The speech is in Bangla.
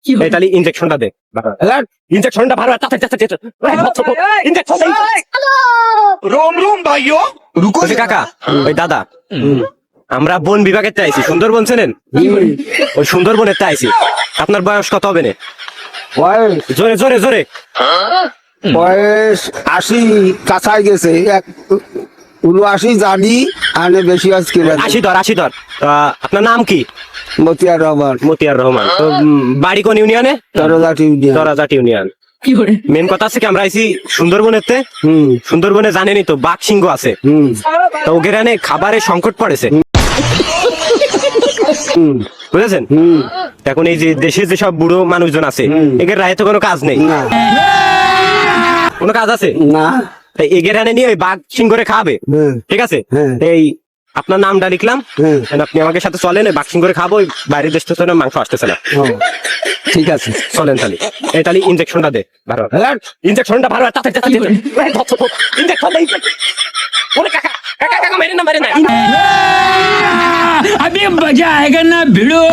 এই তাহলে ইনজেকশনটা দে ইনজেকশনটা ভালো ইনজেকশন रोम रोम भाइयों रुको কাকা ওই দাদা আমরা বন বিভাগের চাইছি সুন্দরবন চেনেন ওই সুন্দরবনের চাইছি আপনার বয়স কত হবে না বয়স জোরে জোরে জোরে বয়স 80 কাছাই গেছে 79 জানি আনে বেশি আজকে 80 ধর আপনার নাম কি মতিয়ার রহমান মতিয়ার রহমান তো বাড়ি কোন ইউনিয়নে তরাজাট ইউনিয়ন মেন কথা আছে কি আমরা আইছি সুন্দরবনেতে সুন্দরবনে জানেনই তো বাঘ সিংহ আছে তো ওখানে খাবারের সংকট পড়েছে বুঝেছেন এখন এই যে দেশে যেসব বুড়ো মানুষজন আছে এদের রায়ে তো কোনো কাজ নেই কোনো কাজ আছে না এগের হানে নিয়ে ওই বাঘ সিংহরে খাবে ঠিক আছে এই আপনার নামটা লিখলাম আপনি আমাকে সাথে চলেন বাঘ সিংহরে খাবো ওই বাইরের দেশ থেকে মাংস আসতেছে না ঠিক আছে চলেন তাহলে এই তাহলে ইনজেকশনটা দে ভালো ইনজেকশনটা ভালো ইনজেকশন अभी मजा आएगा ना भिड़ो।